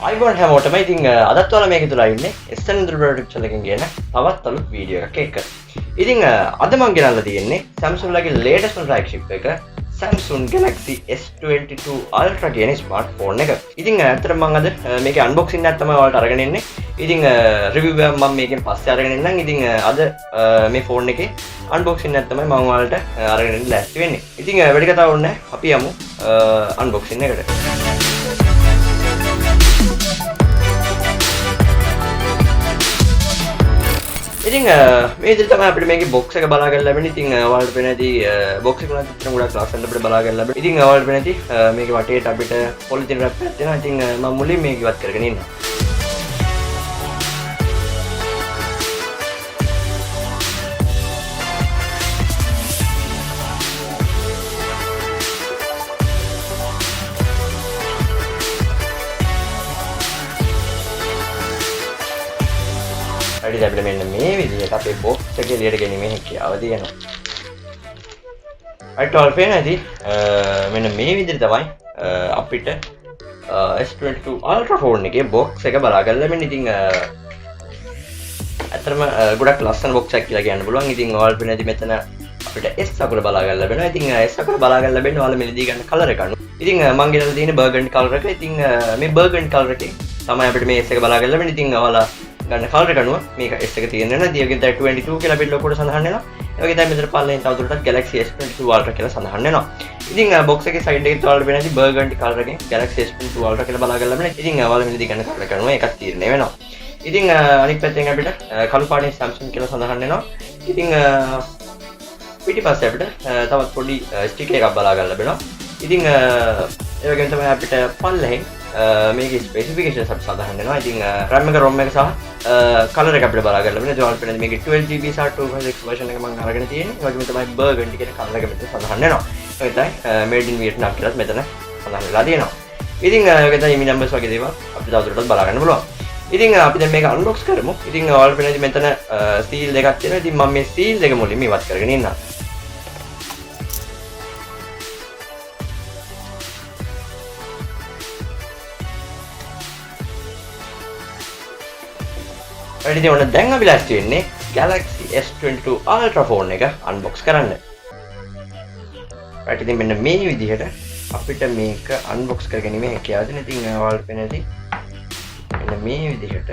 අයිබෝන් හැමෝටම ඉතින් අදත් ඔයාලා මේක තුලා ඉන්නේ S22 ප්‍රොඩක්ට්ස් වලකින් කියන තවත් අලුත් වීඩියෝ එකක් එක්ක. ඉතින් අද මම ගෙනල්ලා තියෙන්නේ Samsung ලගේ latest flagship එක Samsung Galaxy S22 Ultra කියන ස්මාර්ට්ෆෝන් එක. ඉතින් ඇත්තටම මම අද මේකේ unboxing එකක් තමයි ඔයාලට අරගෙන එන්නේ. ඉතින් review එක මම මේකෙන් පස්සේ අරගෙන එන්නම්. ඉතින් අද මේ ෆෝන් එකේ unboxing එකක් තමයි මම ඔයාලට අරගෙන එන්න ලෑස්ති වෙන්නේ. ඉතින් වැඩි කතාවක් නැහැ. අපි යමු unboxing එකට. ඉතින් මේ විදිහට තමයි අපිට මේකේ box එක බලා ගන්න ලැබෙන්නේ. ඉතින් ඔයාලට පේනදී box එක උනත් විතර ගොඩක් ලස්සනට අපිට බලා ගන්න ලැබෙනවා. ඉතින් ඔයාලට පේනදී මේකේ වටේට අපිට පොලිතින් රැප් එකක් තියෙනවා. ඉතින් මම මුලින් මේක ඉවත් කරගෙන ඉන්නවා. හරිද අපිට මෙන්න මේ විදිහට අපේ box එකේ එළියට ගැනීමේ හැකියාව තියෙනවා. අයිට ඔයාලා පේනදී මෙන්න මේ විදිහට තමයි අපිට S22 Ultra phone එකේ box එක බලා ගන්න ලැබෙන්නේ. ඉතින් අතරම ගොඩක් ලස්සන box එකක් කියලා කියන්න පුළුවන්. ඉතින් ඔයාලා පේනදී මෙතන අපිට S අකුර බලා ගන්න ලැබෙනවා. ඉතින් S අකුර බලා ගන්න ලැබෙන්නේ ඔයාලා මෙලදී ගන්න කලර් එක අනුව. ඉතින් මම ගෙනල්ලා තියෙන්නේ burgundy color එක. ඉතින් මේ burgundy color එකේ තමයි අපිට මේ S එක බලා ගන්න ලැබෙන්නේ. ඉතින් ඔයාලා ගන්න කලර් එක අනුව මේක S එක තියෙනවා නේද? ඒකෙන් තමයි 22 කියලා අපිට ලොකුවට සඳහන් වෙනවා. ඒ වගේ තමයි මෙතන පල්ලෙන් තවදුරටත් Galaxy S22 Ultra කියලා සඳහන් වෙනවා. ඉතින් box එකේ side එකේ ඔයාලට වෙනදී burgundy color එකෙන් Galaxy S22 Ultra කියලා බලා ගන්න ලැබෙනවා. ඉතින් ඔයාලා මෙලදී ගන්න කලර් එක අනුව එකක් තීරණය වෙනවා. ඉතින් අනිත් පැත්තෙන් අපිට කළු පාටින් Samsung කියලා සඳහන් වෙනවා. ඉතින් පිටිපස්සේ අපිට තවත් පොඩි ස්ටිකර් එකක් බලා ගන්න ලැබෙනවා. ඉතින් ඒ වගේම තමයි අපිට පල්ලෙන් මේකේ ස්පෙસિෆිකේෂන්ස් අපිට සඳහන් වෙනවා. ඉතින් RAM එක ROM එක සහ කලර් එක අපිට බලා ගන්න ලැබෙනවා. ඒවාල් පෙන්නේ මේකේ 12GB සහ 256 version එක මම අරගෙන තියෙන්නේ. ඒ වගේම තමයි burgundy කියන කලර් එක මෙතන සඳහන් වෙනවා. ඒක තමයි made in Vietnam කියලාත් මෙතන සඳහන් වෙලා තියෙනවා. ඉතින් ඒක තමයි ඉමි නම්බර්ස් වගේ දේවල් අපිට තවදුරටත් බලා ගන්න පුළුවන්. ඉතින් අපි දැන් මේක unbox කරමු. ඉතින් ඔයාල් පෙන්නේ මෙතන seal දෙකක් තියෙනවා. ඉතින් මම මේ seal දෙක මුලින්ම ඉවත් කරගෙන ඉන්නවා. ඉතින් ඔන්න දැන් අපි ලෑස්ති වෙන්නේ Galaxy S22 Ultra phone එක unbox කරන්න. right ඉතින් මෙන්න මේ විදිහට අපිට මේක unbox කරගැනීමේ හැකියාව තියෙන. ඉතින් ඔයාලට පේනදී මෙන්න මේ විදිහට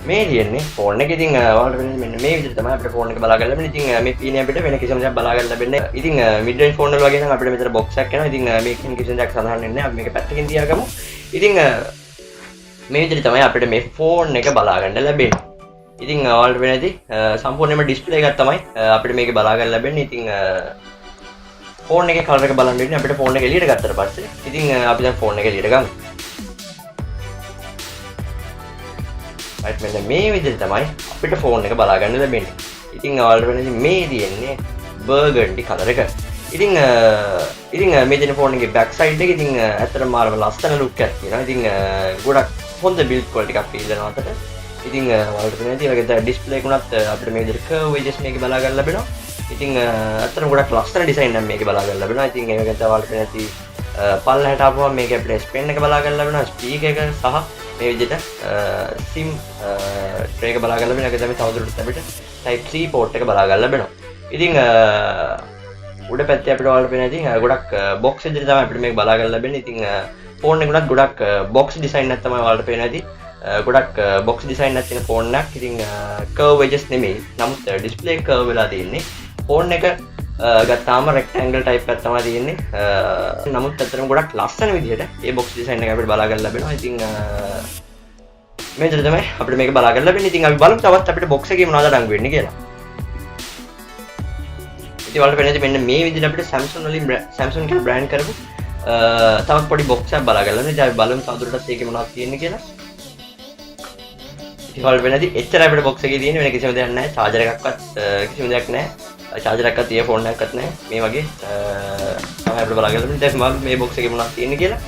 මේ තියෙන්නේ ෆෝන් එක. ඉතින් ඔයාලට වෙන්නේ මෙන්න මේ විදිහට තමයි අපිට ෆෝන් එක බලා ගන්න ලැබෙන්නේ. ඉතින් මේ පීනේ අපිට වෙන කිසිම දෙයක් බලා ගන්න ලැබෙන්නේ නැහැ. ඉතින් mid range ෆෝන් වල වගේ නම් අපිට මෙතන box එකක් එනවා. ඉතින් මේකෙන් කිසිම දෙයක් සඳහන් වෙන්නේ නැහැ. අපි මේක පැත්තකින් තියාගමු. ඉතින් මේ විදිහට තමයි අපිට මේ ෆෝන් එක බලා ගන්න ලැබෙන්නේ. ඉතින් ඔයාලට වෙනදී සම්පූර්ණයෙන්ම ඩිස්ප්ලේ එකක් තමයි අපිට මේක බලා ගන්න ලැබෙන්නේ. ඉතින් ෆෝන් එකේ කලර් එක බලන්න වෙන්නේ අපිට ෆෝන් එක එළියට ගත්තට පස්සේ. ඉතින් අපි දැන් ෆෝන් එක එළියට ගමු. right මෙන්න මේ විදිහට තමයි අපිට ෆෝන් එක බලා ගන්න ලැබෙන්නේ. ඉතින් ඔයාලට වෙන්නේ මේ තියෙන්නේ burgundy color එක. ඉතින් මේ තියෙන ෆෝන් එකේ back side එක ඉතින් ඇත්තටම මාරම ලස්සන look එකක් තියෙනවා. ඉතින් ගොඩක් හොඳ build quality එකක් feel වෙනවා අතට. ඉතින් ඔයාලට වෙන්නේ ඉතින් ඒකේ display එක උනත් අපිට මේ විදිහට curve edges මේකේ බලා ගන්න ලැබෙනවා. ඉතින් ඇත්තටම ගොඩක් ලස්සන design එකක් මේකේ බලා ගන්න ලැබෙනවා. ඉතින් ඒකෙන් ඔයාලට වෙන්නේ පල්ලහැට ආපුවම මේකේ අපිට S Pen එක බලා ගන්න ලැබෙනවා. speaker එක සහ මේ විදිහට SIM tray එක බලා ගන්න ලැබෙනවා. ඒක තමයි තවදුරටත් අපිට Type C port එක බලා ගන්න ලැබෙනවා. ඉතින් උඩ පැත්තේ අපිට ඔයාලට පේනදී ගොඩක් box විදිහට තමයි අපිට මේක බලා ගන්න ලැබෙන්නේ. ඉතින් ෆෝන් එක උනත් ගොඩක් box design එකක් තමයි ඔයාලට පේනදී. ගොඩක් box design එකක් තියෙන ෆෝන් එකක්. ඉතින් curve edges නෙමෙයි. නමුත් display curve වෙලා තියෙන්නේ. ෆෝන් එක ගත්තාම rectangle type එකක් තමයි තියෙන්නේ. නමුත් අතරම ගොඩක් ලස්සන විදිහට මේ box design එක අපිට බලා ගන්න ලැබෙනවා. ඉතින් මේ විදිහට තමයි අපිට මේක බලා ගන්න ලැබෙන්නේ. ඉතින් අපි බලමු තවත් අපිට box එකේ මොනවද අඩංගු වෙන්නේ කියලා. ඉතින් ඔයාලට පේනද මෙන්න මේ විදිහට අපිට Samsung වලින් Samsung කියලා brand කරපු තවත් පොඩි box එකක් බලා ගන්න. ඉතින් අපි බලමු තවදුරටත් ඒකේ මොනවද තියෙන්නේ කියලා. ඉතින් ඔයාලට පේනද එච්චර අපිට box එකේ තියෙන්නේ වෙන කිසිම දෙයක් නැහැ. charger එකක්වත් කිසිම දෙයක් නැහැ. charger එකක්වත් earphone එකක්වත් නැහැ. මේ වගේ තමයි අපිට බලා ගන්න ලැබෙන්නේ. දැන් මම මේ box එකේ මොනවද තියෙන්නේ කියලා.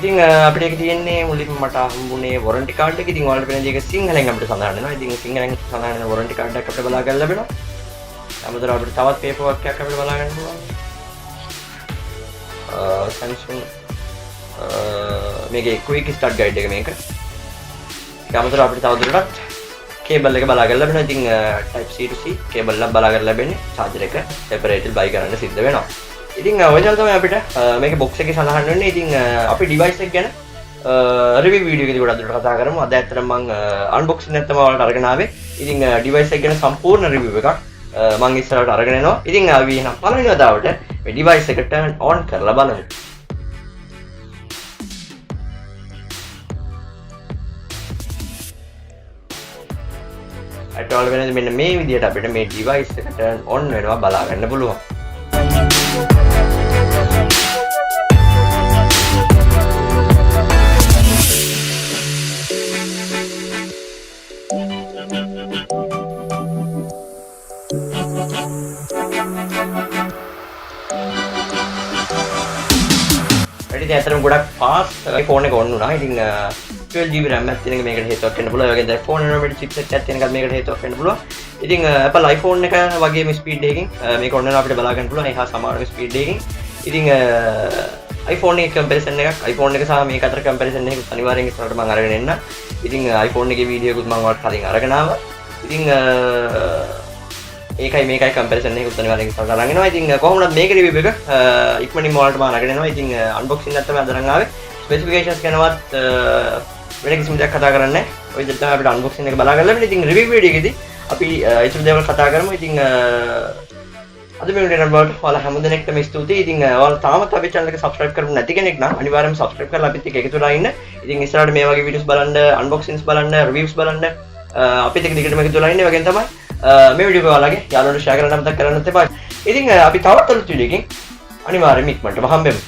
ඉතින් අපිට ඒක තියෙන්නේ මුලින්ම මට හම්බුනේ වොරන්ටි කාඩ් එක. ඉතින් ඔයාලට වෙන දේ සිංහලෙන් අපිට සඳහන් වෙනවා. ඉතින් සිංහලෙන් සඳහන් වෙන වොරන්ටි කාඩ් එකක් අපිට බලා ගන්න ලැබෙනවා. අමතරව අපිට තවත් පේපර් වර්ක් එකක් අපිට බලා ගන්න පුළුවන්. Samsung මේකේ quick start guide එක මේක. ඒක අමතරව අපිට තවදුරටත් කේබල් එක බලා ගන්න ලැබෙනවා. ඉතින් type C to C cable එක බලා ගන්න ලැබෙන්නේ. charger එක separately buy කරන්න සිද්ධ වෙනවා. ඉතින් ඔය විදිහට තමයි අපිට මේක box එකේ සඳහන් වෙන්නේ. ඉතින් අපි device එක ගැන review video එකදී ගොඩක් දුරට කතා කරමු. අද ඇත්තටම මම unboxing එක තමයි ඔයාලට අරගෙන ආවේ. ඉතින් device එක ගැන සම්පූර්ණ review එකක් මම ඉස්සරහට අරගෙන එනවා. ඉතින් අපි එහෙනම් පළවෙනි වතාවට මේ device එක turn on කරලා බලමු. අටවල වෙනද මෙන්න මේ විදිහට අපිට මේ device එක turn on වෙනවා බලා ගන්න පුළුවන්. ඉතින් ඇත්තටම ගොඩක් fast iPhone එක on වුණා. ඉතින් 12GB RAM එකක් තියෙන එක මේකට හේතුවක් වෙන්න පුළුවන්. ඒ වගේම iPhone එනකොට chipset එකක් තියෙන එකත් මේකට හේතුවක් වෙන්න පුළුවන්. ඉතින් Apple iPhone එක වගේම speed එකකින් මේක on වෙනවා අපිට බලා ගන්න පුළුවන්. ඒ හා සමානම speed එකකින්. ඉතින් iPhone එකේ comparison එකක් iPhone එක සහ මේක අතර comparison එකක් අනිවාර්යෙන් ඉස්සරහට මම අරගෙන එන්න. ඉතින් iPhone එකේ වීඩියෝ එකකුත් මම ඔයාලට කලින් අරගෙන ආවා. ඉතින් ඒකයි මේකයි කම්පැරිසන් එකක් අනිවාර්යෙන් ඉස්සරහට අරන් එනවා. ඉතින් කොහොමද මේක රිවිව් එක ඉක්මනින්ම ඔයාලට මම අරගෙන එනවා. ඉතින් අන්බොක්සින් එකක් තමයි අද අරන් ආවේ. ස්පෙસિෆිකේෂන්ස් ගැනවත් වෙන කිසිම දෙයක් කතා කරන්නේ නැහැ. ඔය විදිහට තමයි අපිට අන්බොක්සින් එක බලා ගන්න ලැබෙන්නේ. ඉතින් රිවිව් වීඩියෝ එකේදී අපි ඊටු දේවල් කතා කරමු. ඉතින් අද මේ වීඩියෝ එක බලන්න ඔයාලා හැමදෙනෙක්ටම ස්තුතියි. ඉතින් ඔයාලා තාමත් අපේ channel එක subscribe කරපු නැති කෙනෙක් නම් අනිවාර්යයෙන්ම subscribe කරලා අපිත් එක්ක එකතු වෙලා ඉන්න. ඉතින් ඉස්සරහට මේ වගේ videos බලන්න, unboxings බලන්න, reviews බලන්න අපිත් එක්ක දිගටම එකතු වෙලා ඉන්න. ඒ වගේම තමයි මේ වීඩියෝ එක ඔයාලගේ යාළුවන්ට share කරන්න මතක් කරන්නත් එපා. ඉතින් අපි තවත් අලුත් වීඩියෝ එකකින් අනිවාර්යයෙන්ම ඉක්මනටම හම්බෙමු.